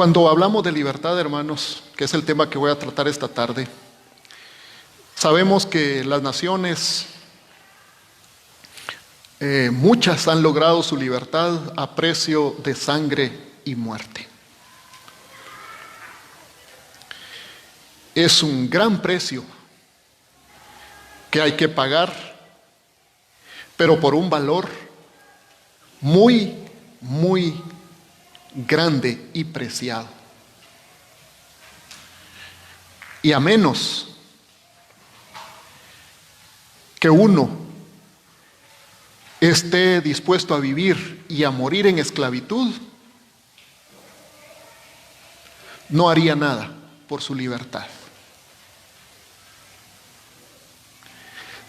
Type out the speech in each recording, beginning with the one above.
Cuando hablamos de libertad, hermanos, que es el tema que voy a tratar esta tarde, sabemos que las naciones, muchas han logrado su libertad a precio de sangre y muerte. Es un gran precio que hay que pagar, pero por un valor muy, muy grande y preciado. Y a menos que uno esté dispuesto a vivir y a morir en esclavitud, no haría nada por su libertad.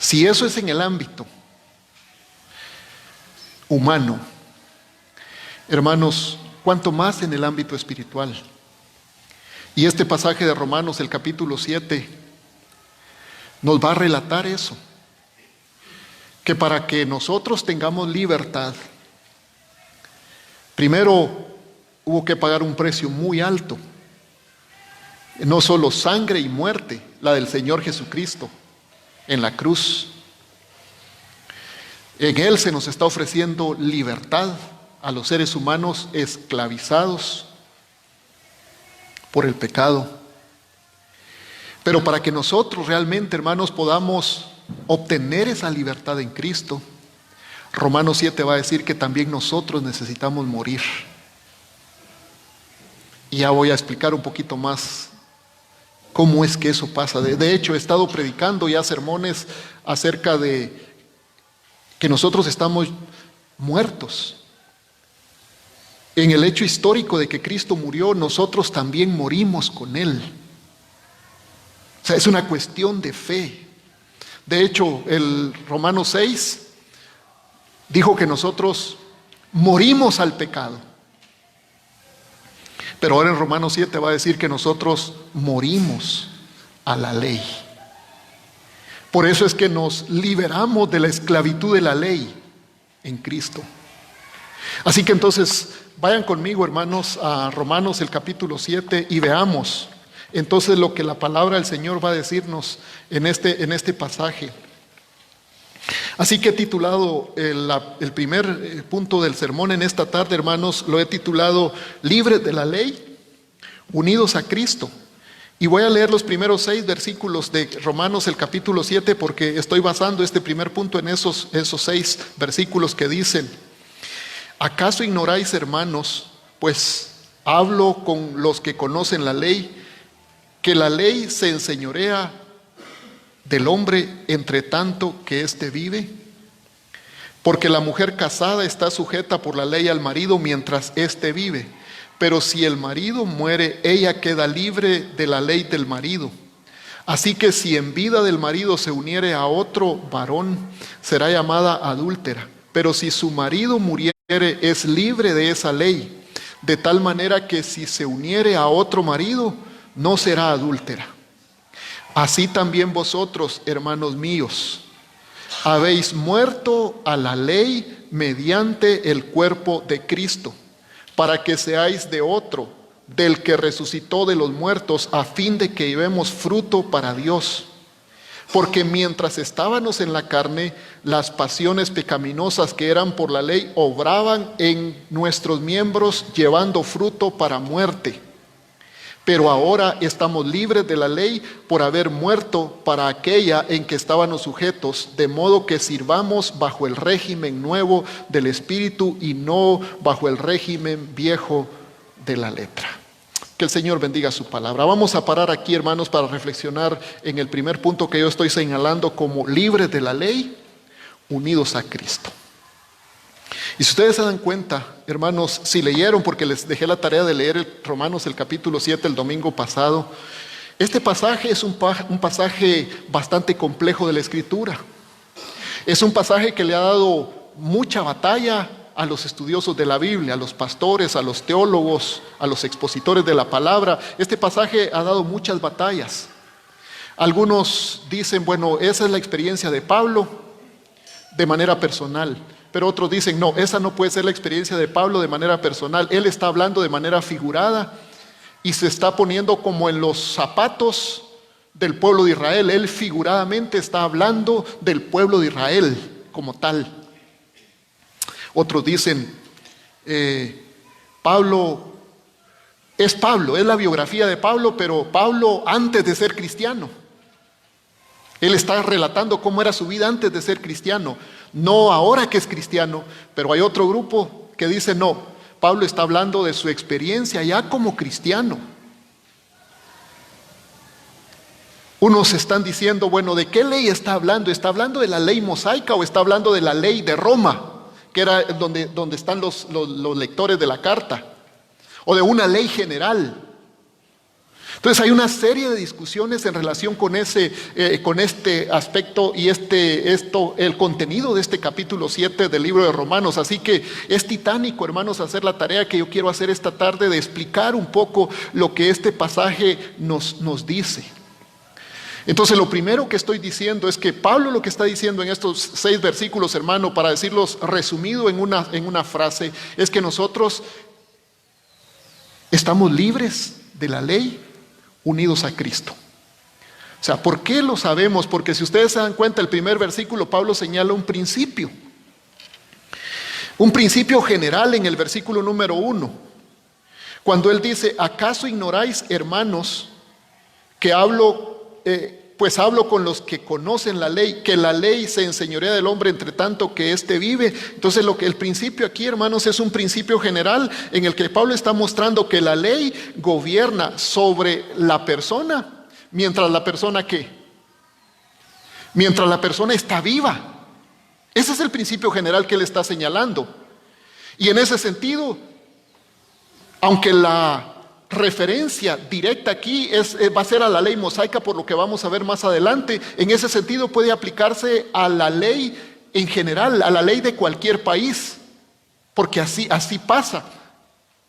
Si eso es en el ámbito humano, hermanos, cuánto más en el ámbito espiritual. Y este pasaje de Romanos, el capítulo 7, nos va a relatar eso, que para que nosotros tengamos libertad, primero hubo que pagar un precio muy alto, no solo sangre y muerte, la del Señor Jesucristo en la cruz. En Él se nos está ofreciendo libertad a los seres humanos esclavizados por el pecado. Pero para que nosotros realmente, hermanos, podamos obtener esa libertad en Cristo, Romanos 7 va a decir que también nosotros necesitamos morir. Y ya voy a explicar un poquito más cómo es que eso pasa. De hecho, he estado predicando ya sermones acerca de que nosotros estamos muertos. En el hecho histórico de que Cristo murió, nosotros también morimos con Él. O sea, es una cuestión de fe. De hecho, el Romanos 6 dijo que nosotros morimos al pecado. Pero ahora en Romanos 7 va a decir que nosotros morimos a la ley. Por eso es que nos liberamos de la esclavitud de la ley en Cristo. Así que entonces, vayan conmigo, hermanos, a Romanos el capítulo 7 y veamos entonces lo que la palabra del Señor va a decirnos en este pasaje. Así que he titulado el primer punto del sermón en esta tarde, hermanos, lo he titulado Libres de la ley, unidos a Cristo. Y voy a leer los primeros 6 versículos de Romanos el capítulo 7 porque estoy basando este primer punto en esos 6 versículos que dicen: ¿acaso ignoráis, hermanos, pues hablo con los que conocen la ley, que la ley se enseñorea del hombre entre tanto que éste vive? Porque la mujer casada está sujeta por la ley al marido mientras éste vive. Pero si el marido muere, ella queda libre de la ley del marido. Así que si en vida del marido se uniere a otro varón, será llamada adúltera. Pero si su marido muriere, es libre de esa ley, de tal manera que si se uniere a otro marido, no será adúltera. Así también vosotros, hermanos míos, habéis muerto a la ley mediante el cuerpo de Cristo, para que seáis de otro, del que resucitó de los muertos, a fin de que llevemos fruto para Dios. Porque mientras estábamos en la carne, las pasiones pecaminosas que eran por la ley obraban en nuestros miembros, llevando fruto para muerte. Pero ahora estamos libres de la ley por haber muerto para aquella en que estábamos sujetos, de modo que sirvamos bajo el régimen nuevo del Espíritu y no bajo el régimen viejo de la letra. Que el Señor bendiga su palabra. Vamos a parar aquí, hermanos, para reflexionar en el primer punto que yo estoy señalando como libres de la ley, unidos a Cristo. Y si ustedes se dan cuenta, hermanos, si leyeron, porque les dejé la tarea de leer Romanos el capítulo 7 el domingo pasado, este pasaje es un pasaje bastante complejo de la Escritura. Es un pasaje que le ha dado mucha batalla a los estudiosos de la Biblia, a los pastores, a los teólogos, a los expositores de la palabra. Este pasaje ha dado muchas batallas. Algunos dicen, bueno, esa es la experiencia de Pablo de manera personal. Pero otros dicen, no, esa no puede ser la experiencia de Pablo de manera personal. Él está hablando de manera figurada y se está poniendo como en los zapatos del pueblo de Israel. Él figuradamente está hablando del pueblo de Israel como tal. Otros dicen, Pablo, es la biografía de Pablo, pero Pablo antes de ser cristiano. Él está relatando cómo era su vida antes de ser cristiano, no ahora que es cristiano. Pero hay otro grupo que dice, no, Pablo está hablando de su experiencia ya como cristiano. Unos están diciendo, bueno, ¿de qué ley está hablando? ¿Está hablando de la ley mosaica o está hablando de la ley de Roma, que era donde están los lectores de la carta? ¿O de una ley general? Entonces hay una serie de discusiones en relación con este aspecto y el contenido de este capítulo 7 del libro de Romanos. Así que es titánico, hermanos, hacer la tarea que yo quiero hacer esta tarde de explicar un poco lo que este pasaje nos dice. Entonces lo primero que estoy diciendo es que Pablo lo que está diciendo en estos 6 versículos, hermano, para decirlos resumido en una frase, es que nosotros estamos libres de la ley, unidos a Cristo. O sea, ¿por qué lo sabemos? Porque si ustedes se dan cuenta, el primer versículo Pablo señala un principio general en el versículo número 1, cuando él dice, ¿acaso ignoráis, hermanos, que hablo con los que conocen la ley, que la ley se enseñorea del hombre entre tanto que éste vive? Entonces el principio aquí, hermanos, es un principio general en el que Pablo está mostrando que la ley gobierna sobre la persona, mientras la persona ¿qué? Mientras la persona está viva. Ese es el principio general que él está señalando. Y en ese sentido, aunque la referencia directa aquí va a ser a la ley mosaica, por lo que vamos a ver más adelante, en ese sentido puede aplicarse a la ley en general, a la ley de cualquier país, porque así pasa,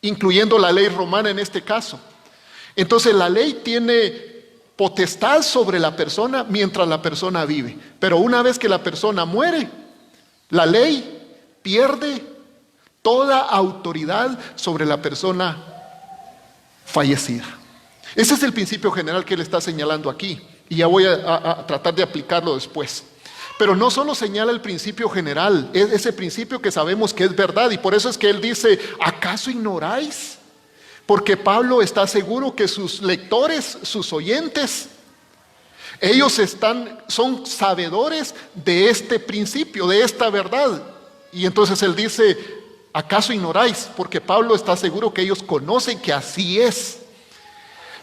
incluyendo la ley romana en este caso. Entonces la ley tiene potestad sobre la persona mientras la persona vive, pero una vez que la persona muere, la ley pierde toda autoridad sobre la persona fallecida. Ese es el principio general que él está señalando aquí, y ya voy a tratar de aplicarlo después. Pero no solo señala el principio general, es ese principio que sabemos que es verdad, y por eso es que él dice, ¿acaso ignoráis? Porque Pablo está seguro que sus lectores, sus oyentes, ellos son sabedores de este principio, de esta verdad. Y entonces él dice, ¿acaso ignoráis? Porque Pablo está seguro que ellos conocen que así es.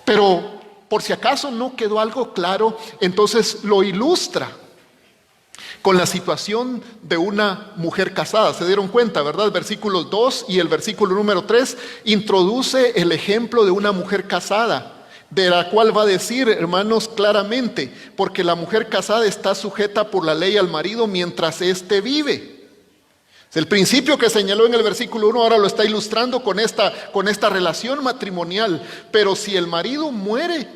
Pero por si acaso no quedó algo claro, entonces lo ilustra con la situación de una mujer casada. Se dieron cuenta, ¿verdad? El versículo 2 y el versículo número 3 introduce el ejemplo de una mujer casada, de la cual va a decir, hermanos, claramente, porque la mujer casada está sujeta por la ley al marido mientras éste vive. El principio que señaló en el versículo 1 ahora lo está ilustrando con esta relación matrimonial. Pero si el marido muere,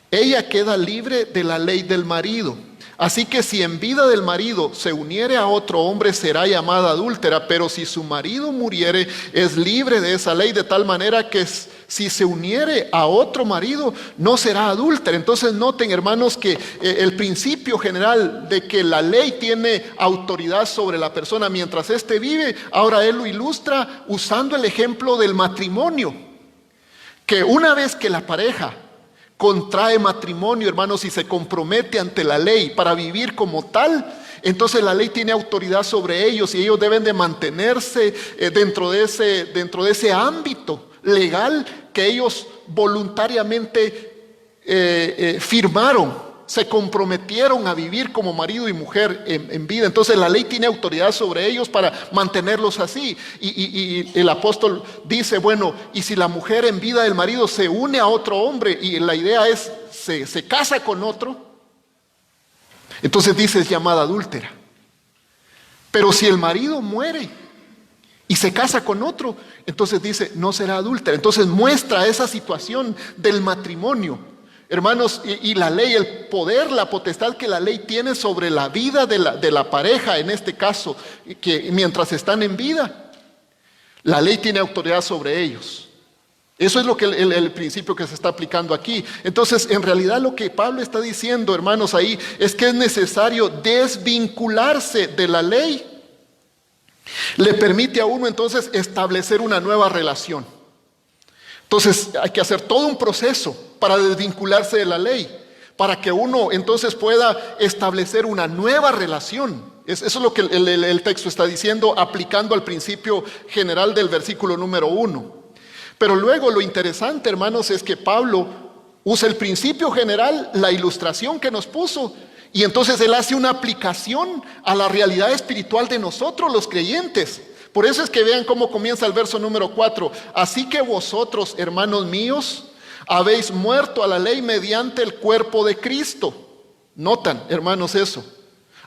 ella queda libre de la ley del marido. Así que si en vida del marido se uniere a otro hombre, será llamada adúltera, pero si su marido muriere, es libre de esa ley, de tal manera que si se uniere a otro marido, no será adúltera. Entonces noten, hermanos, que el principio general de que la ley tiene autoridad sobre la persona mientras éste vive, ahora él lo ilustra usando el ejemplo del matrimonio, que una vez que la pareja contrae matrimonio, hermanos, y se compromete ante la ley para vivir como tal, entonces la ley tiene autoridad sobre ellos y ellos deben de mantenerse dentro de ese ámbito legal que ellos voluntariamente firmaron, se comprometieron a vivir como marido y mujer en vida. Entonces la ley tiene autoridad sobre ellos para mantenerlos así. Y el apóstol dice, bueno, y si la mujer en vida del marido se une a otro hombre, y la idea es, se casa con otro, entonces dice, es llamada adúltera. Pero si el marido muere y se casa con otro, entonces dice, no será adúltera. Entonces muestra esa situación del matrimonio, hermanos, y la ley, el poder, la potestad que la ley tiene sobre la vida de la pareja, en este caso, que mientras están en vida, la ley tiene autoridad sobre ellos. Eso es lo que el principio que se está aplicando aquí. Entonces, en realidad lo que Pablo está diciendo, hermanos, ahí es que es necesario desvincularse de la ley. Le permite a uno entonces establecer una nueva relación. Entonces, hay que hacer todo un proceso para desvincularse de la ley, para que uno entonces pueda establecer una nueva relación. Eso es lo que el texto está diciendo, aplicando al principio general del versículo número 1. Pero luego lo interesante, hermanos, es que Pablo usa el principio general, la ilustración que nos puso, y entonces él hace una aplicación a la realidad espiritual de nosotros, los creyentes. Por eso es que vean cómo comienza el verso número 4. Así que vosotros, hermanos míos, habéis muerto a la ley mediante el cuerpo de Cristo. Notan, hermanos, eso.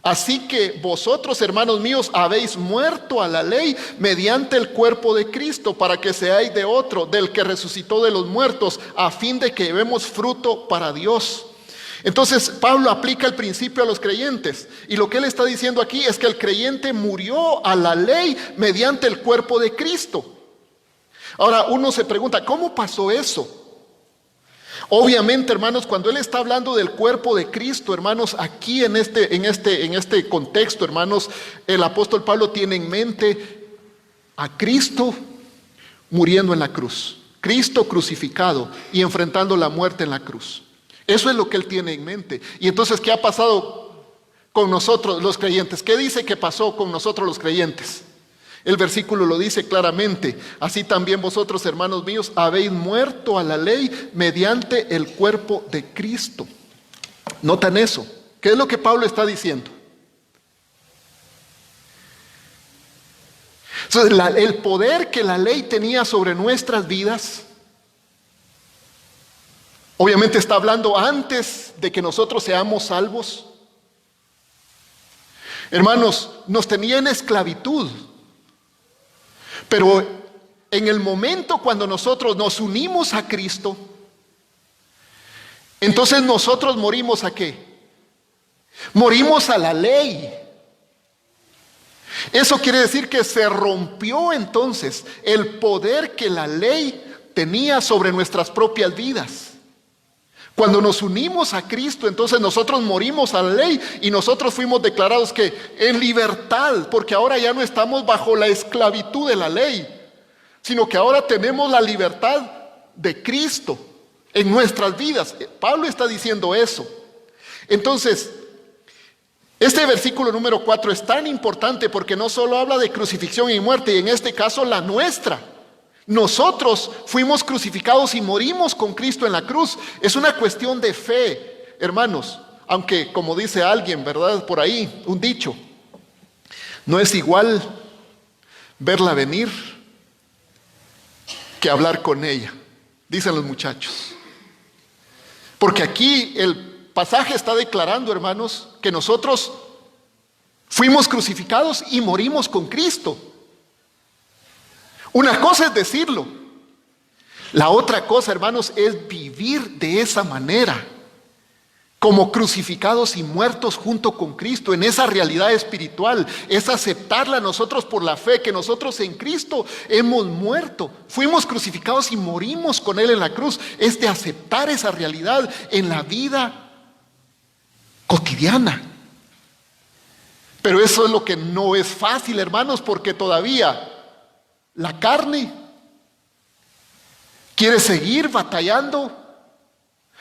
Así que vosotros, hermanos míos, habéis muerto a la ley mediante el cuerpo de Cristo, para que seáis de otro, del que resucitó de los muertos, a fin de que llevemos fruto para Dios. Entonces Pablo aplica el principio a los creyentes, y lo que él está diciendo aquí es que el creyente murió a la ley mediante el cuerpo de Cristo. Ahora uno se pregunta, ¿cómo pasó eso? Obviamente, hermanos, cuando él está hablando del cuerpo de Cristo, hermanos, aquí en este contexto, hermanos, el apóstol Pablo tiene en mente a Cristo muriendo en la cruz, Cristo crucificado y enfrentando la muerte en la cruz. Eso es lo que él tiene en mente. Y entonces, ¿qué ha pasado con nosotros los creyentes? ¿Qué dice que pasó con nosotros los creyentes? El versículo lo dice claramente. Así también vosotros, hermanos míos, habéis muerto a la ley mediante el cuerpo de Cristo. ¿Notan eso? ¿Qué es lo que Pablo está diciendo? Entonces, el poder que la ley tenía sobre nuestras vidas, obviamente está hablando antes de que nosotros seamos salvos. Hermanos, nos tenía en esclavitud. Pero en el momento cuando nosotros nos unimos a Cristo, entonces nosotros morimos ¿a qué? Morimos a la ley. Eso quiere decir que se rompió entonces el poder que la ley tenía sobre nuestras propias vidas. Cuando nos unimos a Cristo, entonces nosotros morimos a la ley y nosotros fuimos declarados que en libertad, porque ahora ya no estamos bajo la esclavitud de la ley, sino que ahora tenemos la libertad de Cristo en nuestras vidas. Pablo está diciendo eso. Entonces, este versículo número 4 es tan importante porque no solo habla de crucifixión y muerte, y en este caso la nuestra. Nosotros fuimos crucificados y morimos con Cristo en la cruz. Es una cuestión de fe, hermanos. Aunque, como dice alguien, ¿verdad? Por ahí, un dicho. No es igual verla venir que hablar con ella, dicen los muchachos. Porque aquí el pasaje está declarando, hermanos, que nosotros fuimos crucificados y morimos con Cristo. Una cosa es decirlo. La otra cosa, hermanos, es vivir de esa manera, como crucificados y muertos junto con Cristo, en esa realidad espiritual. Es aceptarla nosotros por la fe, que nosotros en Cristo hemos muerto, fuimos crucificados y morimos con Él en la cruz. Es de aceptar esa realidad en la vida cotidiana. Pero eso es lo que no es fácil, hermanos, porque todavía la carne quiere seguir batallando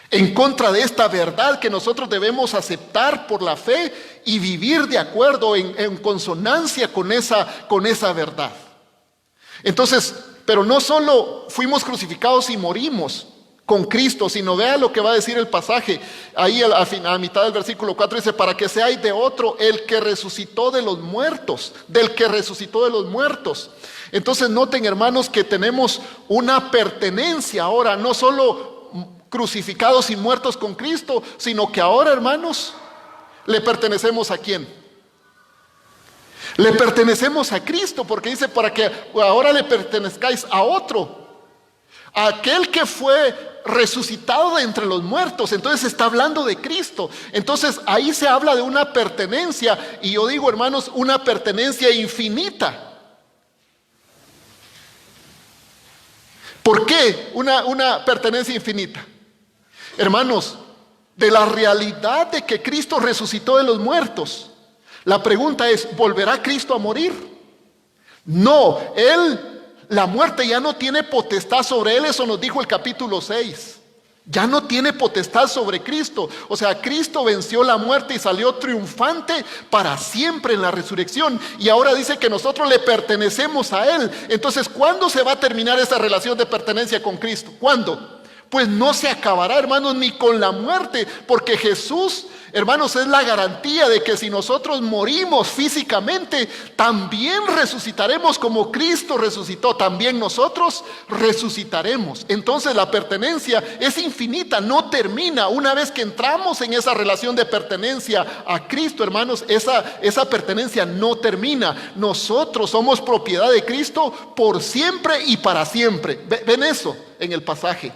en contra de esta verdad que nosotros debemos aceptar por la fe y vivir de acuerdo en consonancia con esa verdad. Entonces, pero no solo fuimos crucificados y morimos con Cristo, sino vea lo que va a decir el pasaje. Ahí a mitad del versículo 4 dice, para que seáis de otro, el que resucitó de los muertos, del que resucitó de los muertos. Entonces noten, hermanos, que tenemos una pertenencia ahora, no solo crucificados y muertos con Cristo, sino que ahora, hermanos, le pertenecemos ¿a quién? Le pertenecemos a Cristo, porque dice, para que ahora le pertenezcáis a otro, a aquel que fue resucitado de entre los muertos. Entonces está hablando de Cristo. Entonces ahí se habla de una pertenencia, y yo digo, hermanos, una pertenencia infinita. ¿Por qué una pertenencia infinita? Hermanos, de la realidad de que Cristo resucitó de los muertos, la pregunta es, ¿volverá Cristo a morir? No, la muerte ya no tiene potestad sobre él, eso nos dijo el capítulo 6. Ya no tiene potestad sobre Cristo. O sea, Cristo venció la muerte y salió triunfante para siempre en la resurrección. Y ahora dice que nosotros le pertenecemos a Él. Entonces, ¿cuándo se va a terminar esa relación de pertenencia con Cristo? ¿Cuándo? Pues no se acabará, hermanos, ni con la muerte, porque Jesús, hermanos, es la garantía de que si nosotros morimos físicamente, también resucitaremos como Cristo resucitó, también nosotros resucitaremos. Entonces la pertenencia es infinita, no termina. Una vez que entramos en esa relación de pertenencia a Cristo, hermanos, esa pertenencia no termina. Nosotros somos propiedad de Cristo por siempre y para siempre. ¿Ven eso en el pasaje?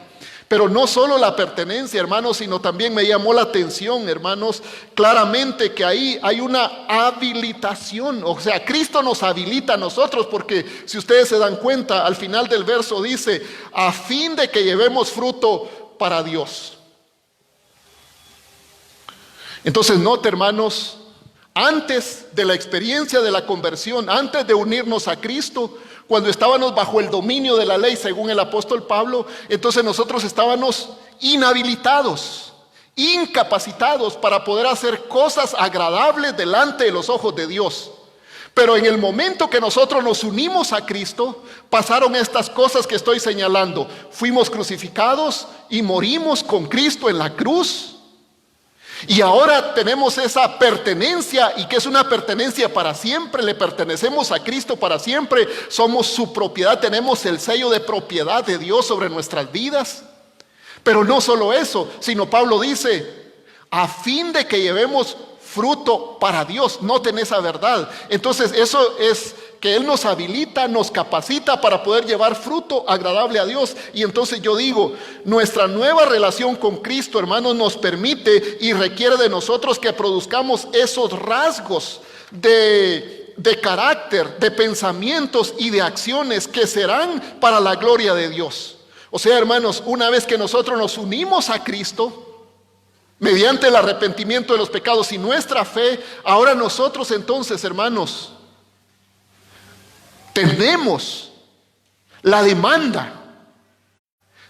Pero no solo la pertenencia, hermanos, sino también me llamó la atención, hermanos, claramente que ahí hay una habilitación. O sea, Cristo nos habilita a nosotros, porque si ustedes se dan cuenta, al final del verso dice, a fin de que llevemos fruto para Dios. Entonces, note, hermanos, antes de la experiencia de la conversión, antes de unirnos a Cristo, cuando estábamos bajo el dominio de la ley, según el apóstol Pablo, entonces nosotros estábamos inhabilitados, incapacitados para poder hacer cosas agradables delante de los ojos de Dios. Pero en el momento que nosotros nos unimos a Cristo, pasaron estas cosas que estoy señalando. Fuimos crucificados y morimos con Cristo en la cruz. Y ahora tenemos esa pertenencia, y que es una pertenencia para siempre. Le pertenecemos a Cristo para siempre. Somos su propiedad, tenemos el sello de propiedad de Dios sobre nuestras vidas. Pero no solo eso, sino Pablo dice, a fin de que llevemos fruto para Dios. Noten esa verdad. Entonces eso es que Él nos habilita, nos capacita para poder llevar fruto agradable a Dios. Y entonces yo digo, nuestra nueva relación con Cristo, hermanos, nos permite y requiere de nosotros que produzcamos esos rasgos de carácter, de pensamientos y de acciones que serán para la gloria de Dios. O sea, hermanos, una vez que nosotros nos unimos a Cristo, mediante el arrepentimiento de los pecados y nuestra fe, ahora nosotros entonces, hermanos, tenemos la demanda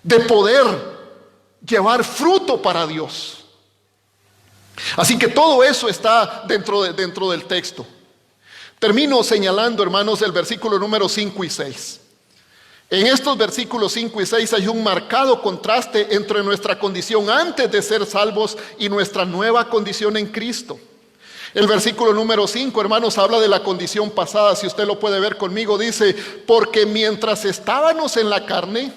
de poder llevar fruto para Dios. Así que todo eso está dentro del texto. Termino señalando, hermanos, el versículo número 5 y 6. En estos versículos 5 y 6 hay un marcado contraste entre nuestra condición antes de ser salvos y nuestra nueva condición en Cristo. El versículo número 5, hermanos, habla de la condición pasada. Si usted lo puede ver conmigo, dice, porque mientras estábamos en la carne,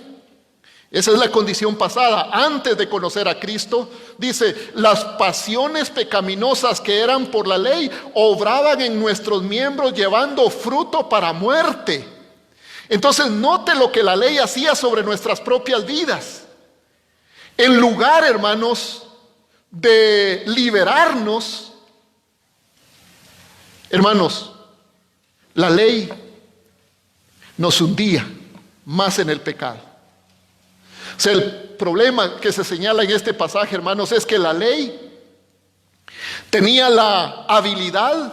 esa es la condición pasada, antes de conocer a Cristo, dice, las pasiones pecaminosas que eran por la ley obraban en nuestros miembros llevando fruto para muerte. Entonces note lo que la ley hacía sobre nuestras propias vidas. En lugar, hermanos, de liberarnos, hermanos, la ley nos hundía más en el pecado. O sea, el problema que se señala en este pasaje, hermanos, es que la ley tenía la habilidad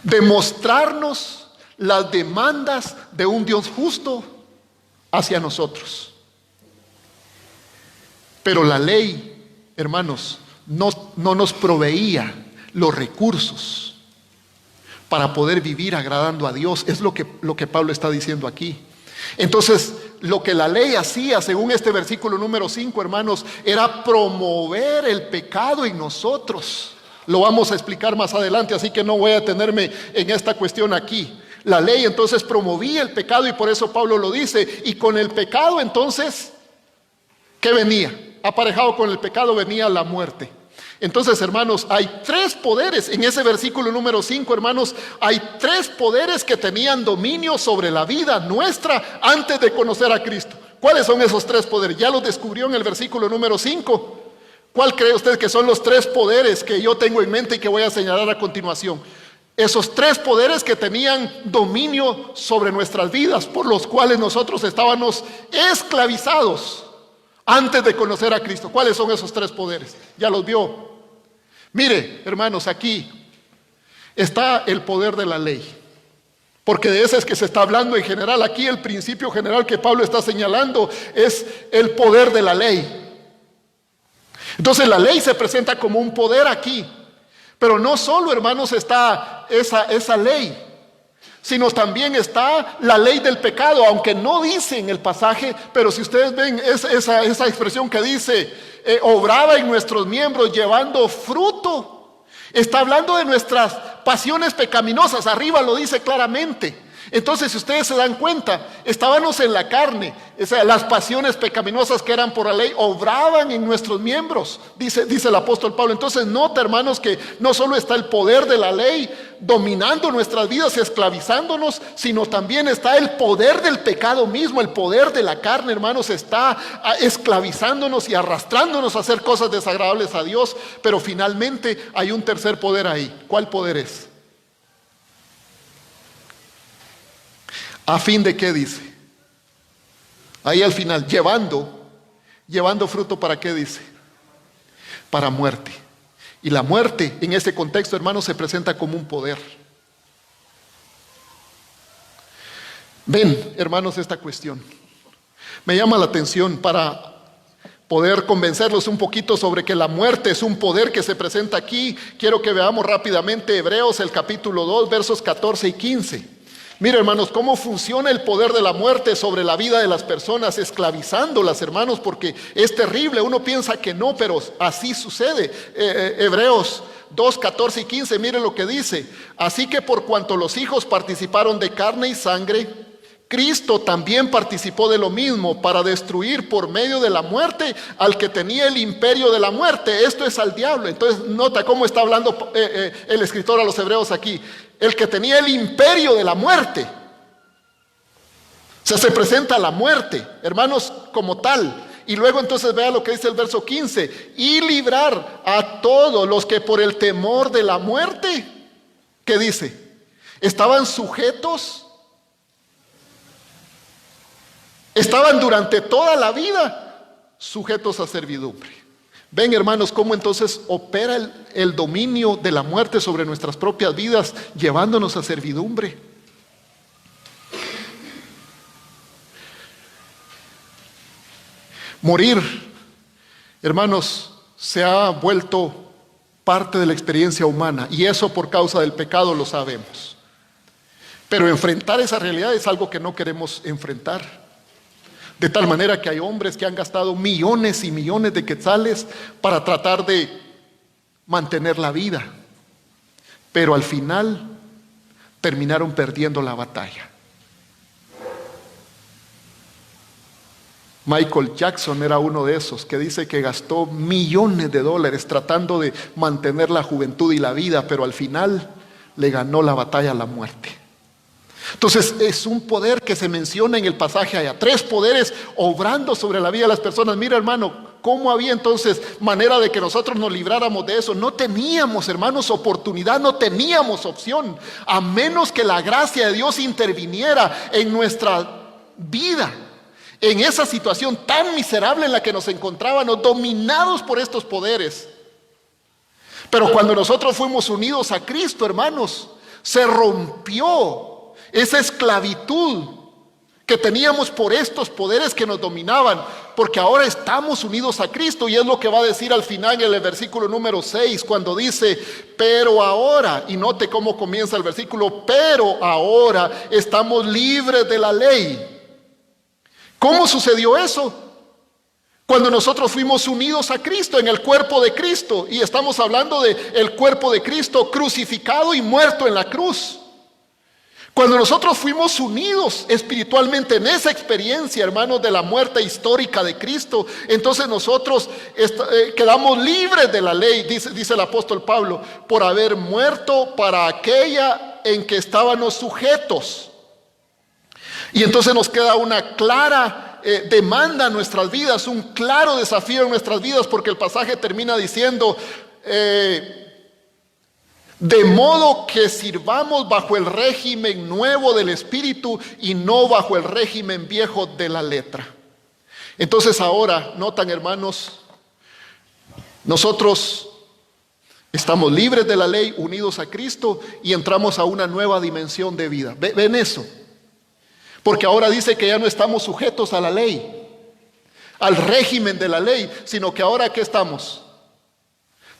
de mostrarnos las demandas de un Dios justo hacia nosotros. Pero la ley, hermanos, no nos proveía los recursos para poder vivir agradando a Dios. Es lo que Pablo está diciendo aquí. Entonces, lo que la ley hacía, según este versículo número 5, hermanos, era promover el pecado en nosotros. Lo vamos a explicar más adelante, así que no voy a detenerme en esta cuestión aquí. La ley entonces promovía el pecado, y por eso Pablo lo dice. Y con el pecado entonces, ¿qué venía? Aparejado con el pecado venía la muerte. Entonces, hermanos, hay tres poderes. En ese versículo número 5, hermanos, hay tres poderes que tenían dominio sobre la vida nuestra antes de conocer a Cristo. ¿Cuáles son esos tres poderes? Ya los descubrió en el versículo número 5. ¿Cuál cree usted que son los tres poderes que yo tengo en mente y que voy a señalar a continuación? Esos tres poderes que tenían dominio sobre nuestras vidas, por los cuales nosotros estábamos esclavizados antes de conocer a Cristo. ¿Cuáles son esos tres poderes? Ya los vio. Mire, hermanos, aquí está el poder de la ley. Porque de ese es que se está hablando en general. Aquí el principio general que Pablo está señalando es el poder de la ley. Entonces la ley se presenta como un poder aquí. Pero no solo, hermanos, está esa ley, sino también está la ley del pecado, aunque no dice en el pasaje, pero si ustedes ven esa expresión que dice, obraba en nuestros miembros llevando fruto, está hablando de nuestras pasiones pecaminosas, arriba lo dice claramente. Entonces, si ustedes se dan cuenta, estábamos en la carne, o sea, las pasiones pecaminosas que eran por la ley obraban en nuestros miembros, dice el apóstol Pablo. Entonces, nota, hermanos, que no solo está el poder de la ley dominando nuestras vidas y esclavizándonos, sino también está el poder del pecado mismo, el poder de la carne, hermanos, está esclavizándonos y arrastrándonos a hacer cosas desagradables a Dios. Pero finalmente hay un tercer poder ahí. ¿Cuál poder es? ¿A fin de qué dice? Ahí al final, llevando fruto, ¿para qué dice? Para muerte. Y la muerte en este contexto, hermanos, se presenta como un poder. Ven, hermanos, esta cuestión me llama la atención para poder convencerlos un poquito sobre que la muerte es un poder que se presenta aquí. Quiero que veamos rápidamente Hebreos, el capítulo 2, versos 14 y 15. Mira, hermanos, cómo funciona el poder de la muerte sobre la vida de las personas, esclavizándolas, hermanos, porque es terrible. Uno piensa que no, pero así sucede. Hebreos 2, 14 y 15, miren lo que dice. Así que por cuanto los hijos participaron de carne y sangre, Cristo también participó de lo mismo para destruir por medio de la muerte al que tenía el imperio de la muerte. Esto es al diablo. Entonces nota cómo está hablando el escritor a los hebreos aquí. El que tenía el imperio de la muerte. O sea, se presenta la muerte, hermanos, como tal. Y luego entonces vea lo que dice el verso 15. Y librar a todos los que por el temor de la muerte, ¿qué dice? Estaban sujetos. Estaban durante toda la vida sujetos a servidumbre. Ven, hermanos, cómo entonces opera el dominio de la muerte sobre nuestras propias vidas, llevándonos a servidumbre. Morir, hermanos, se ha vuelto parte de la experiencia humana, y eso por causa del pecado lo sabemos. Pero enfrentar esa realidad es algo que no queremos enfrentar. De tal manera que hay hombres que han gastado millones y millones de quetzales para tratar de mantener la vida, pero al final terminaron perdiendo la batalla. Michael Jackson era uno de esos que dice que gastó millones de dólares tratando de mantener la juventud y la vida, pero al final le ganó la batalla a la muerte. Entonces es un poder que se menciona en el pasaje allá, tres poderes obrando sobre la vida de las personas. Mira, hermano, ¿cómo había entonces manera de que nosotros nos libráramos de eso? No teníamos, hermanos, oportunidad, no teníamos opción, a menos que la gracia de Dios interviniera en nuestra vida, en esa situación tan miserable en la que nos encontrábamos, dominados por estos poderes. Pero cuando nosotros fuimos unidos a Cristo, hermanos, se rompió esa esclavitud que teníamos por estos poderes que nos dominaban, porque ahora estamos unidos a Cristo. Y es lo que va a decir al final en el versículo número 6, cuando dice, pero ahora, y note cómo comienza el versículo, pero ahora estamos libres de la ley. ¿Cómo sucedió eso? Cuando nosotros fuimos unidos a Cristo, en el cuerpo de Cristo, y estamos hablando del cuerpo de Cristo crucificado y muerto en la cruz. Cuando nosotros fuimos unidos espiritualmente en esa experiencia, hermanos, de la muerte histórica de Cristo, entonces nosotros quedamos libres de la ley, dice el apóstol Pablo, por haber muerto para aquella en que estábamos sujetos. Y entonces nos queda una clara demanda en nuestras vidas, un claro desafío en nuestras vidas, porque el pasaje termina diciendo, De modo que sirvamos bajo el régimen nuevo del Espíritu y no bajo el régimen viejo de la letra. Entonces ahora, notan hermanos, nosotros estamos libres de la ley, unidos a Cristo y entramos a una nueva dimensión de vida. ¿Ven eso? Porque ahora dice que ya no estamos sujetos a la ley, al régimen de la ley, sino que ahora ¿qué estamos?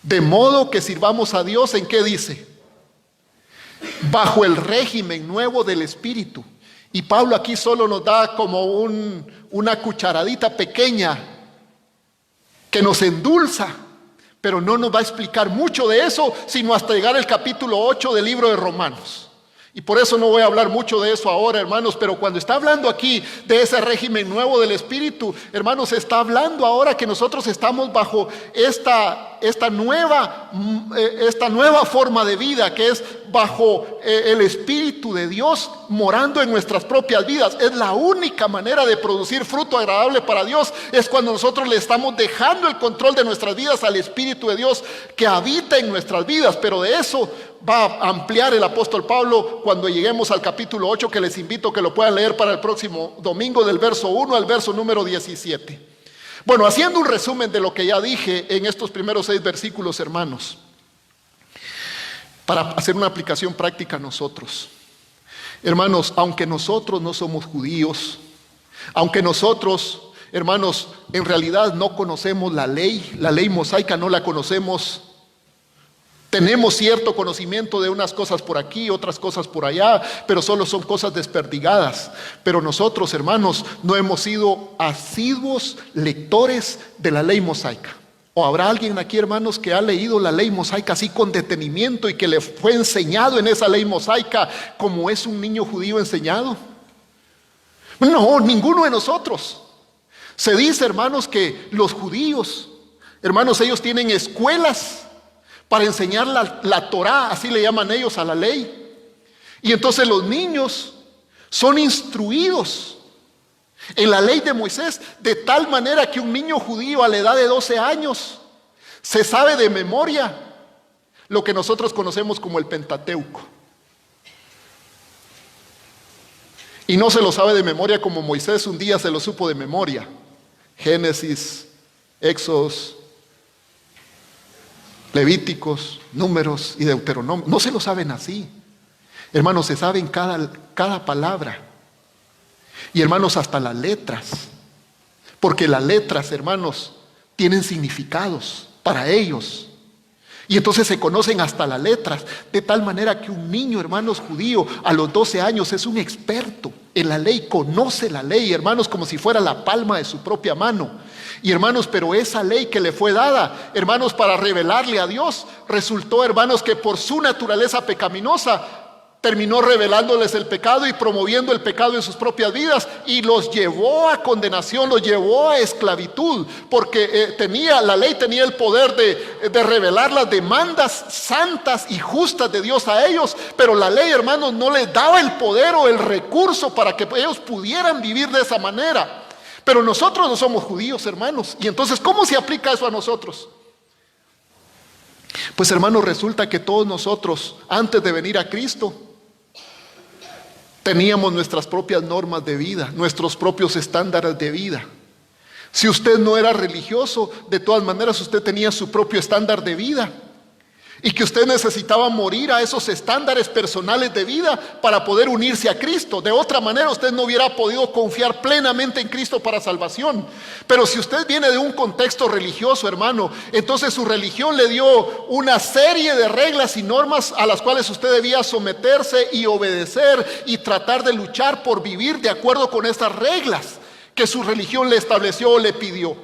De modo que sirvamos a Dios, ¿en qué dice? Bajo el régimen nuevo del Espíritu. Y Pablo aquí solo nos da como una cucharadita pequeña que nos endulza, pero no nos va a explicar mucho de eso, sino hasta llegar al capítulo 8 del libro de Romanos. Y por eso no voy a hablar mucho de eso ahora, hermanos, pero cuando está hablando aquí de ese régimen nuevo del Espíritu, hermanos, está hablando ahora que nosotros estamos bajo esta nueva forma de vida, que es bajo el Espíritu de Dios morando en nuestras propias vidas. Es la única manera de producir fruto agradable para Dios, es cuando nosotros le estamos dejando el control de nuestras vidas al Espíritu de Dios que habita en nuestras vidas. Pero de eso va a ampliar el apóstol Pablo cuando lleguemos al capítulo 8, que les invito a que lo puedan leer para el próximo domingo, del verso 1 al verso número 17. Bueno, haciendo un resumen de lo que ya dije en estos primeros 6 versículos, hermanos, para hacer una aplicación práctica a nosotros. Hermanos, aunque nosotros no somos judíos, aunque nosotros, hermanos, en realidad no conocemos la ley mosaica no la conocemos. Tenemos cierto conocimiento de unas cosas por aquí, otras cosas por allá, pero solo son cosas desperdigadas. Pero nosotros, hermanos, no hemos sido asiduos lectores de la ley mosaica. ¿O habrá alguien aquí, hermanos, que ha leído la ley mosaica así con detenimiento y que le fue enseñado en esa ley mosaica como es un niño judío enseñado? No, ninguno de nosotros. Se dice, hermanos, que los judíos, hermanos, ellos tienen escuelas para enseñar la Torá, así le llaman ellos a la ley. Y entonces los niños son instruidos en la ley de Moisés, de tal manera que un niño judío a la edad de 12 años se sabe de memoria lo que nosotros conocemos como el Pentateuco. Y no se lo sabe de memoria como Moisés un día se lo supo de memoria. Génesis, Éxodos, Levíticos, Números y Deuteronomio. No se lo saben así. Hermanos, se saben cada palabra. Y hermanos, hasta las letras. Porque las letras, hermanos, tienen significados para ellos. Y entonces se conocen hasta las letras. De tal manera que un niño, hermanos, judío, a los 12 años es un experto en la ley. Conoce la ley, hermanos, como si fuera la palma de su propia mano. Y hermanos, pero esa ley que le fue dada, hermanos, para revelarle a Dios, resultó, hermanos, que por su naturaleza pecaminosa, terminó revelándoles el pecado y promoviendo el pecado en sus propias vidas y los llevó a condenación, los llevó a esclavitud, porque la ley tenía el poder de revelar las demandas santas y justas de Dios a ellos, pero la ley, hermanos, no les daba el poder o el recurso para que ellos pudieran vivir de esa manera. Pero nosotros no somos judíos, hermanos, y entonces ¿cómo se aplica eso a nosotros? Pues, hermanos, resulta que todos nosotros, antes de venir a Cristo, teníamos nuestras propias normas de vida, nuestros propios estándares de vida. Si usted no era religioso, de todas maneras usted tenía su propio estándar de vida. Y que usted necesitaba morir a esos estándares personales de vida para poder unirse a Cristo. De otra manera usted no hubiera podido confiar plenamente en Cristo para salvación. Pero si usted viene de un contexto religioso, hermano, entonces su religión le dio una serie de reglas y normas a las cuales usted debía someterse y obedecer y tratar de luchar por vivir de acuerdo con estas reglas que su religión le estableció o le pidió.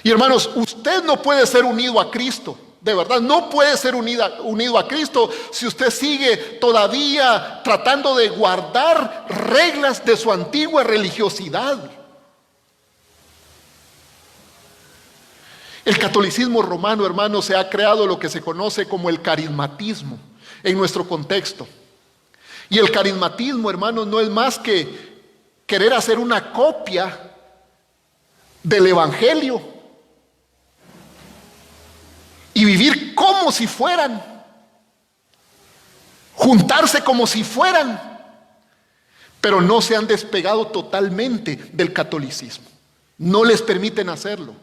Y hermanos, usted no puede ser unido a Cristo. De verdad, no puede ser unido a Cristo si usted sigue todavía tratando de guardar reglas de su antigua religiosidad. El catolicismo romano, hermano, se ha creado lo que se conoce como el carismatismo en nuestro contexto. Y el carismatismo, hermano, no es más que querer hacer una copia del evangelio y vivir como si fueran juntarse como si fueran, pero no se han despegado totalmente del catolicismo. No les permiten hacerlo.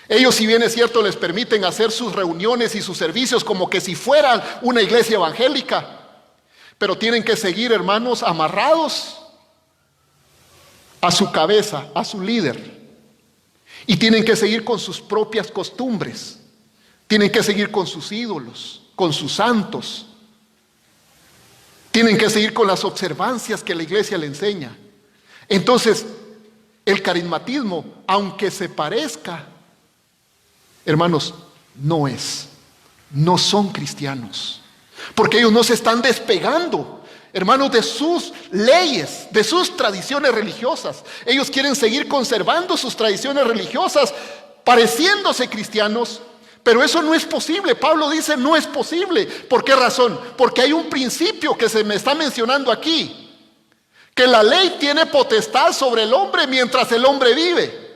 Ellos, si bien es cierto, les permiten hacer sus reuniones y sus servicios como que si fueran una iglesia evangélica, pero tienen que seguir, hermanos, amarrados a su cabeza, a su líder. Y tienen que seguir con sus propias costumbres. Tienen que seguir con sus ídolos, con sus santos. Tienen que seguir con las observancias que la iglesia le enseña. Entonces, el carismatismo, aunque se parezca, hermanos, no son cristianos. Porque ellos no se están despegando, hermanos, de sus leyes, de sus tradiciones religiosas. Ellos quieren seguir conservando sus tradiciones religiosas, pareciéndose cristianos, pero eso no es posible. Pablo dice, no es posible. ¿Por qué razón? Porque hay un principio que se me está mencionando aquí, que la ley tiene potestad sobre el hombre mientras el hombre vive.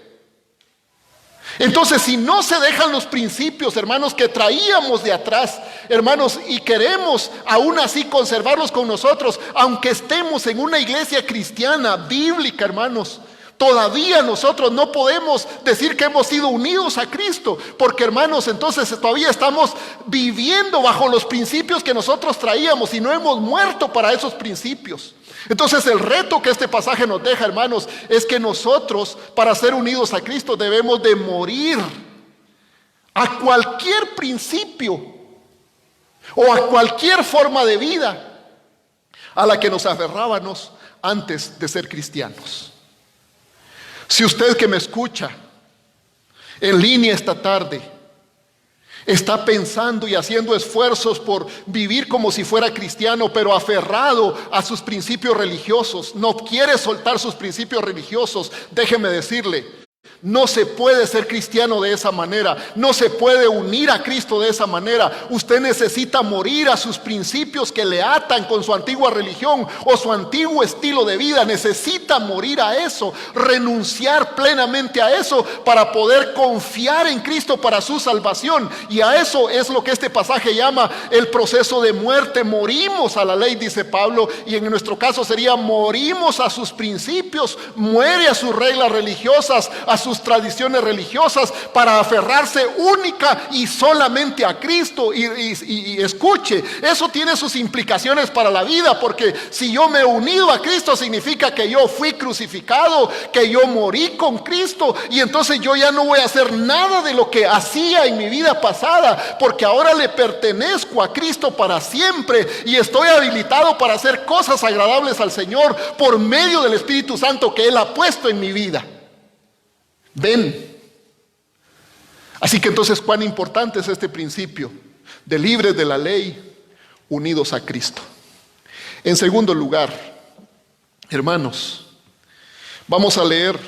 Entonces, si no se dejan los principios, hermanos, que traíamos de atrás, hermanos, y queremos aún así conservarlos con nosotros, aunque estemos en una iglesia cristiana, bíblica, hermanos, todavía nosotros no podemos decir que hemos sido unidos a Cristo, porque, hermanos, entonces todavía estamos viviendo bajo los principios que nosotros traíamos y no hemos muerto para esos principios. Entonces el reto que este pasaje nos deja, hermanos, es que nosotros, para ser unidos a Cristo, debemos de morir a cualquier principio o a cualquier forma de vida a la que nos aferrábamos antes de ser cristianos. Si usted que me escucha en línea esta tarde está pensando y haciendo esfuerzos por vivir como si fuera cristiano, pero aferrado a sus principios religiosos, no quiere soltar sus principios religiosos, déjeme decirle, no se puede ser cristiano de esa manera, no se puede unir a Cristo de esa manera. Usted necesita morir a sus principios que le atan con su antigua religión o su antiguo estilo de vida. Necesita morir a eso, renunciar plenamente a eso para poder confiar en Cristo para su salvación. Y a eso es lo que este pasaje llama el proceso de muerte. Morimos a la ley, dice Pablo, y en nuestro caso sería morimos a sus principios, muere a sus reglas religiosas, a sus tradiciones religiosas, para aferrarse única y solamente a Cristo. Y escuche, eso tiene sus implicaciones para la vida, porque si yo me he unido a Cristo, significa que yo fui crucificado, que yo morí con Cristo, y entonces yo ya no voy a hacer nada de lo que hacía en mi vida pasada, porque ahora le pertenezco a Cristo para siempre y estoy habilitado para hacer cosas agradables al Señor por medio del Espíritu Santo que Él ha puesto en mi vida. Ven. Así que entonces, cuán importante es este principio de libres de la ley, unidos a Cristo. En segundo lugar, hermanos, vamos a leer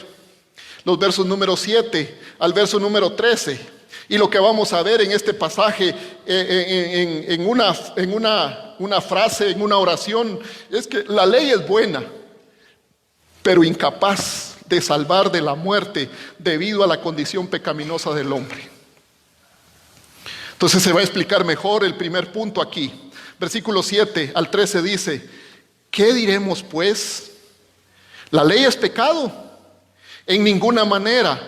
los versos número 7 al verso número 13. Y lo que vamos a ver en este pasaje, en una frase, en una oración, es que la ley es buena, pero incapaz de salvar de la muerte debido a la condición pecaminosa del hombre. Entonces se va a explicar mejor el primer punto aquí. Versículo 7 al 13 dice: ¿qué diremos pues? ¿La ley es pecado? En ninguna manera,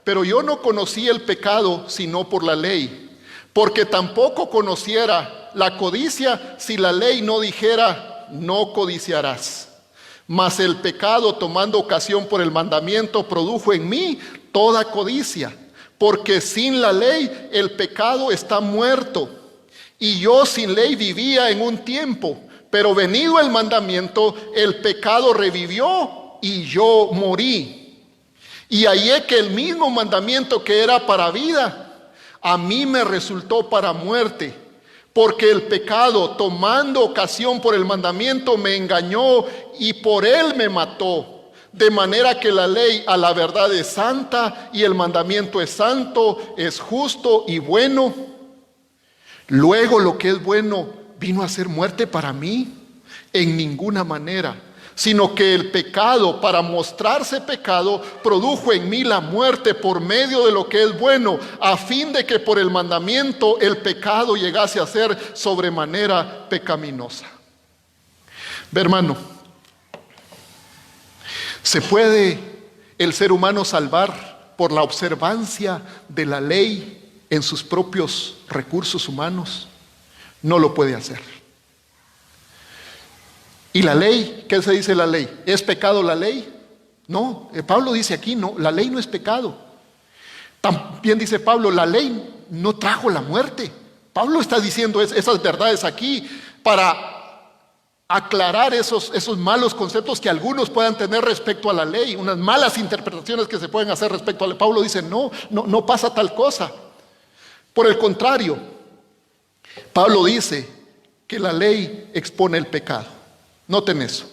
pero yo no conocí el pecado sino por la ley, porque tampoco conociera la codicia si la ley no dijera: no codiciarás. Mas el pecado, tomando ocasión por el mandamiento, produjo en mí toda codicia, porque sin la ley el pecado está muerto. Y yo sin ley vivía en un tiempo, pero venido el mandamiento, el pecado revivió y yo morí. Y hallé que el mismo mandamiento que era para vida, a mí me resultó para muerte. Porque el pecado, tomando ocasión por el mandamiento, me engañó y por él me mató. De manera que la ley a la verdad es santa y el mandamiento es santo, es justo y bueno. Luego lo que es bueno vino a ser muerte para mí. En ninguna manera. sino que el pecado, para mostrarse pecado, produjo en mí la muerte por medio de lo que es bueno, a fin de que por el mandamiento el pecado llegase a ser sobremanera pecaminosa. Ve, hermano, ¿se puede el ser humano salvar por la observancia de la ley en sus propios recursos humanos? No lo puede hacer. ¿Y la ley? ¿Qué se dice la ley? ¿Es pecado la ley? No, Pablo dice aquí, no, la ley no es pecado. También dice Pablo, la ley no trajo la muerte. Pablo está diciendo esas verdades aquí para aclarar esos malos conceptos que algunos puedan tener respecto a la ley, unas malas interpretaciones que se pueden hacer respecto a la ley. Pablo dice, no pasa tal cosa. Por el contrario, Pablo dice que la ley expone el pecado. Noten eso.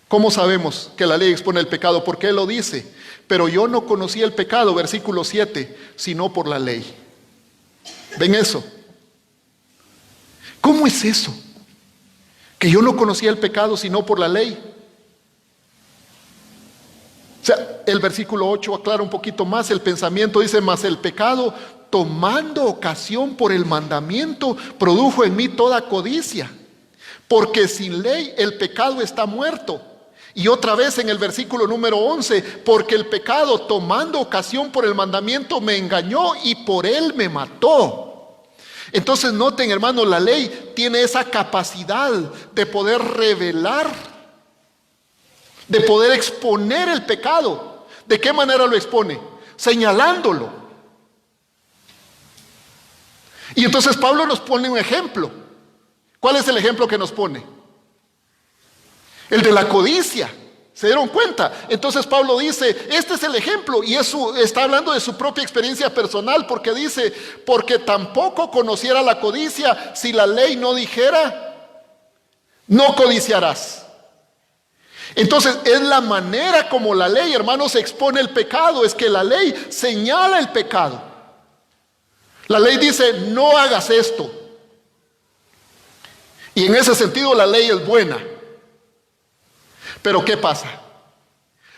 ¿Cómo sabemos que la ley expone el pecado? Porque él lo dice. Pero yo no conocí el pecado, versículo 7, sino por la ley. ¿Ven eso? ¿Cómo es eso? Que yo no conocía el pecado sino por la ley. O sea, el versículo 8 aclara un poquito más el pensamiento. Dice, mas el pecado, tomando ocasión por el mandamiento, produjo en mí toda codicia. Porque sin ley el pecado está muerto. Y otra vez en el versículo número 11, porque el pecado, tomando ocasión por el mandamiento, me engañó y por él me mató. Entonces noten, hermanos, la ley tiene esa capacidad de poder revelar, de poder exponer el pecado. ¿De qué manera lo expone? Señalándolo. Y entonces Pablo nos pone un ejemplo. ¿Cuál es el ejemplo que nos pone? El de la codicia. ¿Se dieron cuenta? Entonces Pablo dice, este es el ejemplo, y eso está hablando de su propia experiencia personal, porque dice, porque tampoco conociera la codicia si la ley no dijera, no codiciarás. Entonces es la manera como la ley, hermanos, expone el pecado, es que la ley señala el pecado. La ley dice, no hagas esto. Y en ese sentido la ley es buena. Pero ¿qué pasa?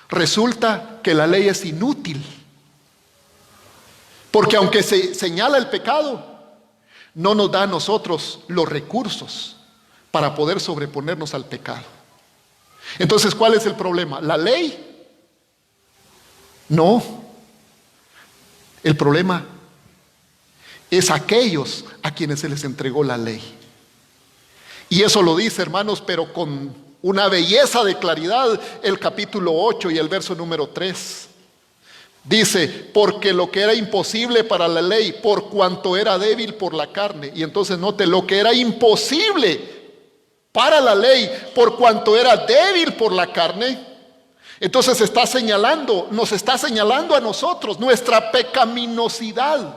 Resulta que la ley es inútil. Porque aunque se señala el pecado, no nos da a nosotros los recursos para poder sobreponernos al pecado. Entonces, ¿cuál es el problema? ¿La ley? No. El problema es aquellos a quienes se les entregó la ley. Y eso lo dice, hermanos, pero con una belleza de claridad, el capítulo 8 y el verso número 3. Dice, porque lo que era imposible para la ley, por cuanto era débil por la carne. Y entonces note, lo que era imposible para la ley, por cuanto era débil por la carne. Entonces está señalando, nos está señalando a nosotros nuestra pecaminosidad.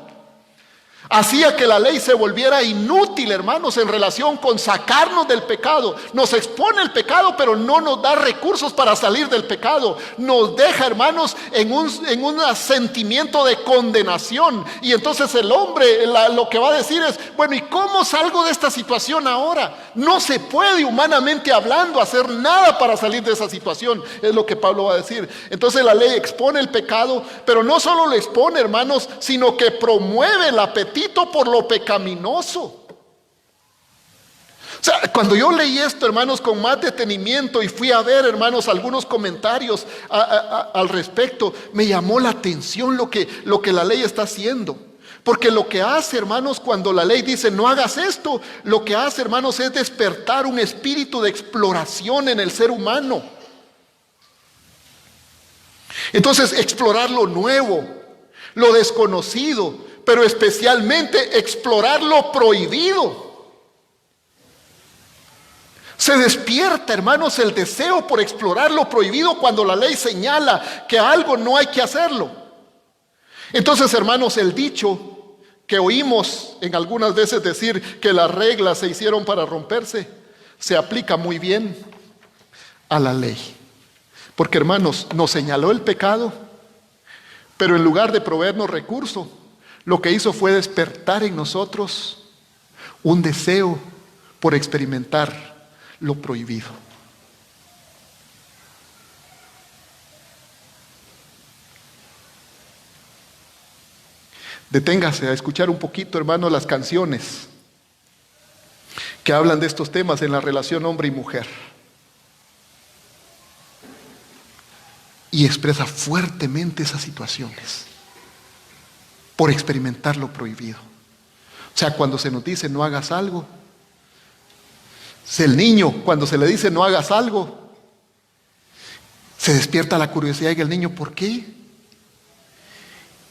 Hacía que la ley se volviera inútil, hermanos, en relación con sacarnos del pecado. Nos expone el pecado, pero no nos da recursos para salir del pecado. Nos deja, hermanos, en un sentimiento de condenación. Y entonces el hombre lo que va a decir es, bueno, ¿y cómo salgo de esta situación ahora? No se puede, humanamente hablando, hacer nada para salir de esa situación. Es lo que Pablo va a decir. Entonces la ley expone el pecado, pero no solo lo expone, hermanos, sino que promueve el apetito por lo pecaminoso. O sea, cuando yo leí esto, hermanos, con más detenimiento y fui a ver, hermanos, algunos comentarios al respecto, me llamó la atención lo que la ley está haciendo. Porque lo que hace, hermanos, cuando la ley dice no hagas esto, lo que hace, hermanos, es despertar un espíritu de exploración en el ser humano. Entonces, explorar lo nuevo, lo desconocido, pero especialmente explorar lo prohibido. Se despierta, hermanos, el deseo por explorar lo prohibido cuando la ley señala que algo no hay que hacerlo. Entonces, hermanos, el dicho que oímos en algunas veces decir que las reglas se hicieron para romperse, se aplica muy bien a la ley. Porque, hermanos, nos señaló el pecado, pero en lugar de proveernos recursos, lo que hizo fue despertar en nosotros un deseo por experimentar lo prohibido. Deténgase a escuchar un poquito, hermano, las canciones que hablan de estos temas en la relación hombre y mujer. Y expresa fuertemente esas situaciones por experimentar lo prohibido. O sea, cuando se nos dice no hagas algo, si el niño, cuando se le dice no hagas algo, se despierta la curiosidad y el niño, ¿por qué?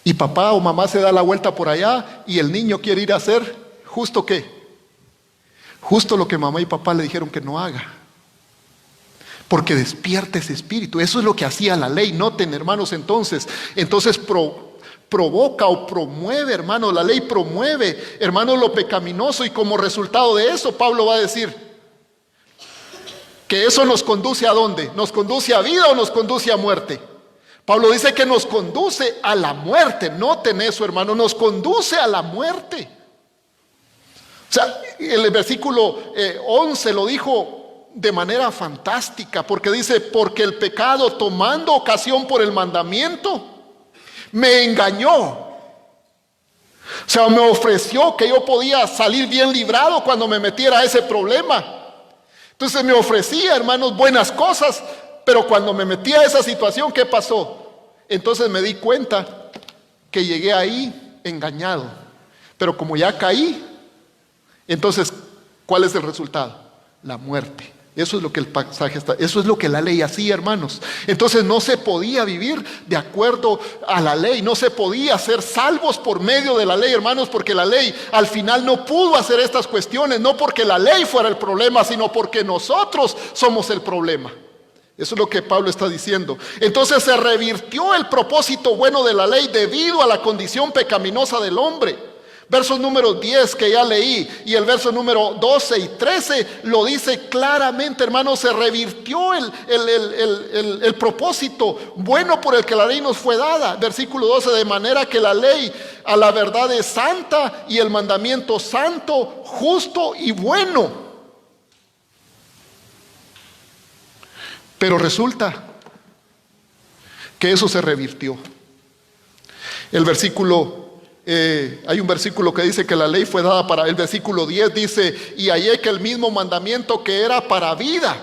Y papá o mamá se da la vuelta por allá y el niño quiere ir a hacer justo ¿qué? Justo lo que mamá y papá le dijeron que no haga. Porque despierta ese espíritu. Eso es lo que hacía la ley. Noten, hermanos, entonces provoca o promueve, hermanos, la ley promueve, hermanos, lo pecaminoso, y como resultado de eso, Pablo va a decir que eso nos conduce ¿a dónde? ¿Nos conduce a vida o nos conduce a muerte? Pablo dice que nos conduce a la muerte. Noten eso, hermano, nos conduce a la muerte. O sea, el versículo 11 lo dijo de manera fantástica, porque dice, porque el pecado, tomando ocasión por el mandamiento, me engañó. O sea, me ofreció que yo podía salir bien librado cuando me metiera a ese problema. Entonces me ofrecía, hermanos, buenas cosas, pero cuando me metí a esa situación, ¿qué pasó? Entonces me di cuenta que llegué ahí engañado. Pero como ya caí, entonces, ¿cuál es el resultado? La muerte. Eso es lo que el pasaje está, eso es lo que la ley hacía, hermanos. Entonces no se podía vivir de acuerdo a la ley, no se podía ser salvos por medio de la ley, hermanos, porque la ley al final no pudo hacer estas cuestiones, no porque la ley fuera el problema, sino porque nosotros somos el problema. Eso es lo que Pablo está diciendo. Entonces se revirtió el propósito bueno de la ley debido a la condición pecaminosa del hombre. Versos número 10 que ya leí y el verso número 12 y 13 lo dice claramente, hermanos, se revirtió el propósito bueno por el que la ley nos fue dada. Versículo 12, de manera que la ley a la verdad es santa y el mandamiento santo, justo y bueno. Pero resulta que eso se revirtió. El versículo hay un versículo que dice que la ley fue dada para, el versículo 10 dice, y hallé que el mismo mandamiento que era para vida.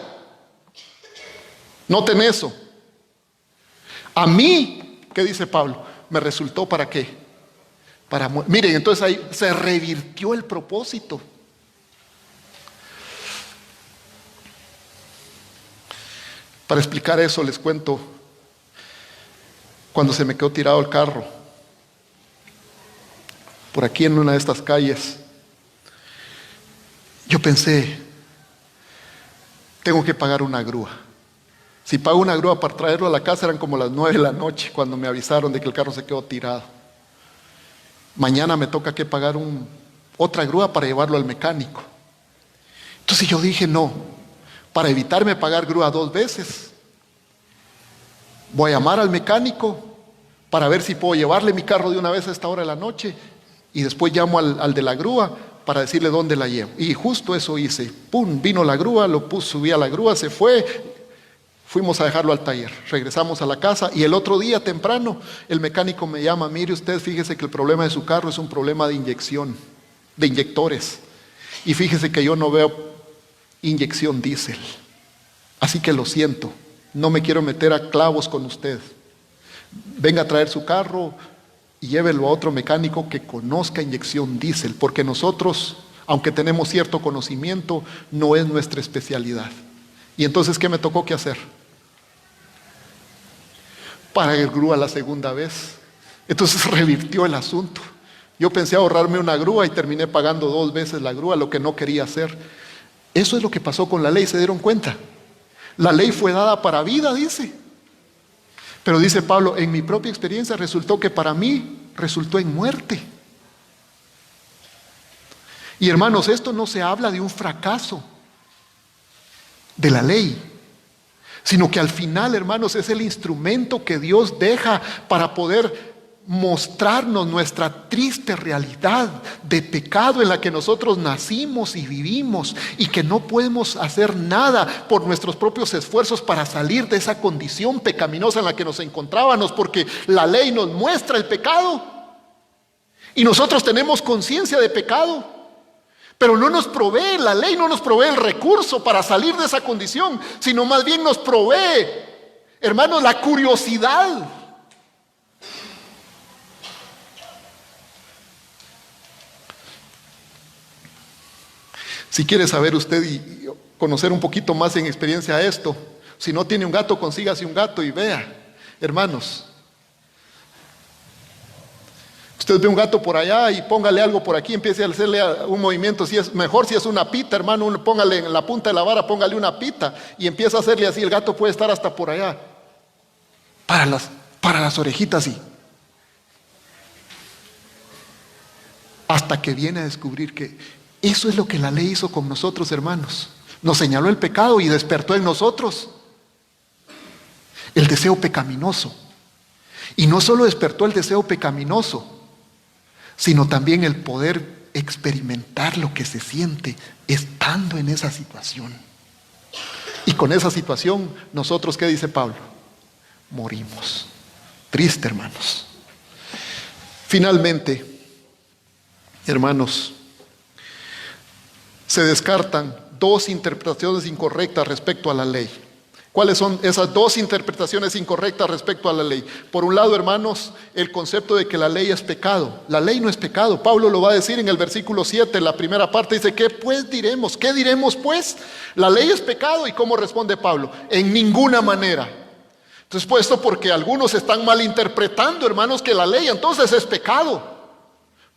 Noten eso. A mí, ¿qué dice Pablo? Me resultó ¿para qué? Para muerte. Miren, entonces ahí se revirtió el propósito. Para explicar eso les cuento cuando se me quedó tirado el carro por aquí en una de estas calles. Yo pensé, tengo que pagar una grúa. Si pago una grúa para traerlo a la casa eran como las 9 de la noche cuando me avisaron de que el carro se quedó tirado. Mañana me toca que pagar otra grúa para llevarlo al mecánico. Entonces yo dije, no, para evitarme pagar grúa 2 veces, voy a llamar al mecánico para ver si puedo llevarle mi carro de una vez a esta hora de la noche. Y después llamo al de la grúa para decirle dónde la llevo. Y justo eso hice. Pum, vino la grúa, subí a la grúa, se fue. Fuimos a dejarlo al taller. Regresamos a la casa y el otro día temprano el mecánico me llama. Mire usted, fíjese que el problema de su carro es un problema de inyección, de inyectores. Y fíjese que yo no veo inyección diésel. Así que lo siento, no me quiero meter a clavos con usted. Venga a traer su carro y llévelo a otro mecánico que conozca inyección diésel, porque nosotros, aunque tenemos cierto conocimiento, no es nuestra especialidad. Y entonces, ¿qué me tocó que hacer? Pagué grúa la segunda vez. Entonces revirtió el asunto. Yo pensé ahorrarme una grúa y terminé pagando 2 veces la grúa, lo que no quería hacer. Eso es lo que pasó con la ley, ¿se dieron cuenta? La ley fue dada para vida, dice. Pero dice Pablo, en mi propia experiencia resultó que para mí resultó en muerte. Y hermanos, esto no se habla de un fracaso de la ley, sino que al final, hermanos, es el instrumento que Dios deja para poder mostrarnos nuestra triste realidad de pecado en la que nosotros nacimos y vivimos, y que no podemos hacer nada por nuestros propios esfuerzos para salir de esa condición pecaminosa en la que nos encontrábamos, porque la ley nos muestra el pecado Y nosotros tenemos conciencia de pecado, pero no nos provee, la ley no nos provee el recurso para salir de esa condición, sino más bien nos provee, hermanos, la curiosidad. Si quiere saber usted y conocer un poquito más en experiencia a esto, si no tiene un gato, consígase un gato y vea, hermanos. Usted ve un gato por allá y póngale algo por aquí, empiece a hacerle un movimiento, si es mejor si es una pita, hermano, póngale en la punta de la vara, póngale una pita y empieza a hacerle así, el gato puede estar hasta por allá, para las orejitas y hasta que viene a descubrir que eso es lo que la ley hizo con nosotros, hermanos. Nos señaló el pecado y despertó en nosotros el deseo pecaminoso. Y no solo despertó el deseo pecaminoso, sino también el poder experimentar lo que se siente estando en esa situación. Y con esa situación, nosotros, ¿qué dice Pablo? Morimos. Triste, hermanos. Finalmente, hermanos, se descartan dos interpretaciones incorrectas respecto a la ley. ¿Cuáles son esas dos interpretaciones incorrectas respecto a la ley? Por un lado, hermanos, el concepto de que la ley es pecado. La ley no es pecado. Pablo lo va a decir en el versículo 7, la primera parte, dice, ¿qué pues diremos? ¿Qué diremos pues? La ley es pecado. ¿Y cómo responde Pablo? En ninguna manera. Entonces, puesto porque algunos están malinterpretando, hermanos, que la ley entonces es pecado.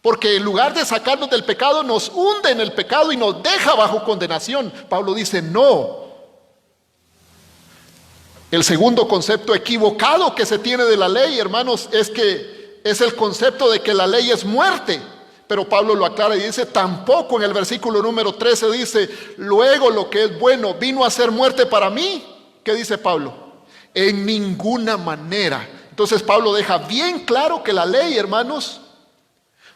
Porque en lugar de sacarnos del pecado, nos hunde en el pecado y nos deja bajo condenación. Pablo dice, no. El segundo concepto equivocado que se tiene de la ley, hermanos, es que es el concepto de que la ley es muerte. Pero Pablo lo aclara y dice, tampoco en el versículo número 13 dice, luego lo que es bueno vino a ser muerte para mí. ¿Qué dice Pablo? En ninguna manera. Entonces Pablo deja bien claro que la ley, hermanos,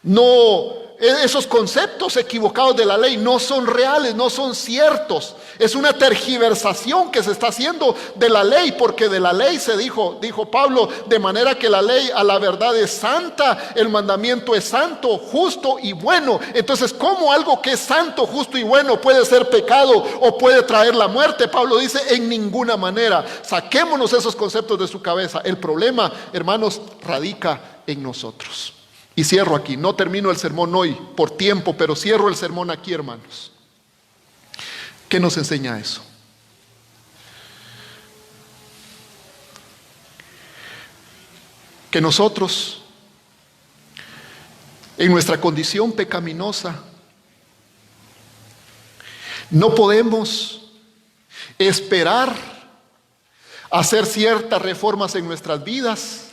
no, esos conceptos equivocados de la ley no son reales, no son ciertos. Es una tergiversación que se está haciendo de la ley, porque de la ley se dijo Pablo, de manera que la ley a la verdad es santa, el mandamiento es santo, justo y bueno. Entonces, ¿cómo algo que es santo, justo y bueno puede ser pecado o puede traer la muerte? Pablo dice, en ninguna manera. Saquémonos esos conceptos de su cabeza. El problema, hermanos, radica en nosotros. Y cierro aquí, no termino el sermón hoy por tiempo, pero cierro el sermón aquí, hermanos. ¿Qué nos enseña eso? Que nosotros, en nuestra condición pecaminosa, no podemos esperar hacer ciertas reformas en nuestras vidas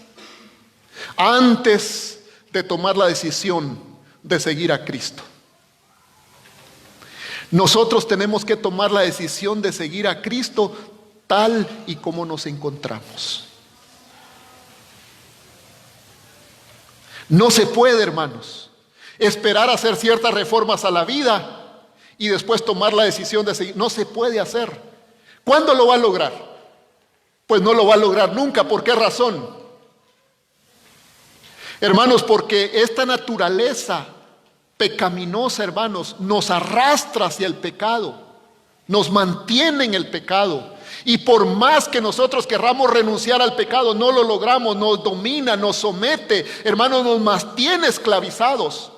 antes de tomar la decisión de seguir a Cristo. Nosotros tenemos que tomar la decisión de seguir a Cristo tal y como nos encontramos. No se puede, hermanos, esperar hacer ciertas reformas a la vida y después tomar la decisión de seguir. No se puede hacer. ¿Cuándo lo va a lograr? Pues no lo va a lograr nunca. ¿Por qué razón? Hermanos, porque esta naturaleza pecaminosa, hermanos, nos arrastra hacia el pecado, nos mantiene en el pecado. Y por más que nosotros querramos renunciar al pecado, no lo logramos, nos domina, nos somete, hermanos, nos mantiene esclavizados.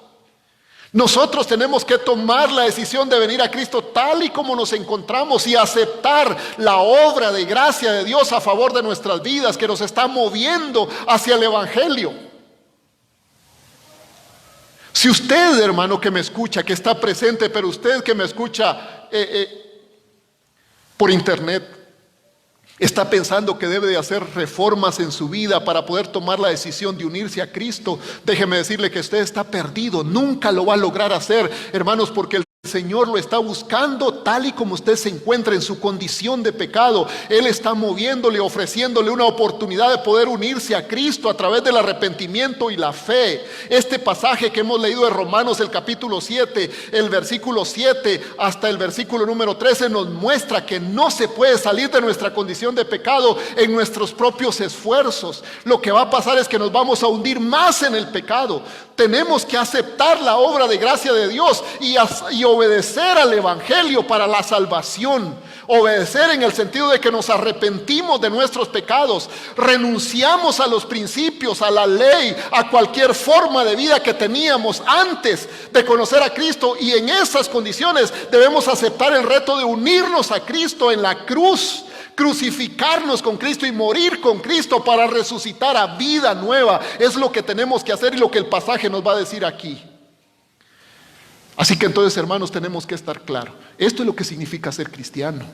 Nosotros tenemos que tomar la decisión de venir a Cristo tal y como nos encontramos y aceptar la obra de gracia de Dios a favor de nuestras vidas que nos está moviendo hacia el Evangelio. Si usted, hermano, que me escucha, que está presente, pero usted que me escucha por internet, está pensando que debe de hacer reformas en su vida para poder tomar la decisión de unirse a Cristo, déjeme decirle que usted está perdido, nunca lo va a lograr hacer, hermanos, porque el Señor lo está buscando tal y como usted se encuentra en su condición de pecado. Él está moviéndole, ofreciéndole una oportunidad de poder unirse a Cristo a través del arrepentimiento y la fe. Este pasaje que hemos leído de Romanos, el capítulo 7, el versículo 7 hasta el versículo número 13 nos muestra que no se puede salir de nuestra condición de pecado en nuestros propios esfuerzos. Lo que va a pasar es que nos vamos a hundir más en el pecado. Tenemos que aceptar la obra de gracia de Dios y obedecer al Evangelio para la salvación. Obedecer en el sentido de que nos arrepentimos de nuestros pecados, renunciamos a los principios, a la ley, a cualquier forma de vida que teníamos antes de conocer a Cristo, y en esas condiciones debemos aceptar el reto de unirnos a Cristo en la cruz, crucificarnos con Cristo y morir con Cristo para resucitar a vida nueva. Es lo que tenemos que hacer y lo que el pasaje nos va a decir aquí. Así que entonces, hermanos, tenemos que estar claros. Esto es lo que significa ser cristiano.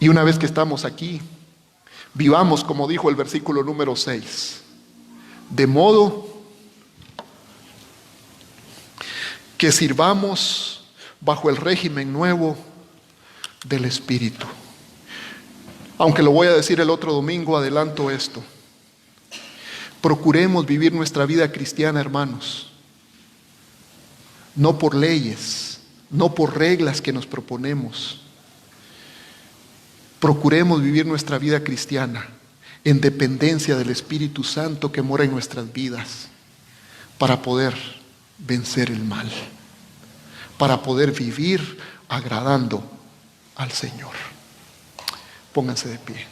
Y una vez que estamos aquí, vivamos como dijo el versículo número 6, de modo que sirvamos bajo el régimen nuevo del Espíritu. Aunque lo voy a decir el otro domingo, adelanto esto. Procuremos vivir nuestra vida cristiana, hermanos, no por leyes, no por reglas que nos proponemos. Procuremos vivir nuestra vida cristiana en dependencia del Espíritu Santo que mora en nuestras vidas, para poder vencer el mal, para poder vivir agradando al Señor. Pónganse de pie.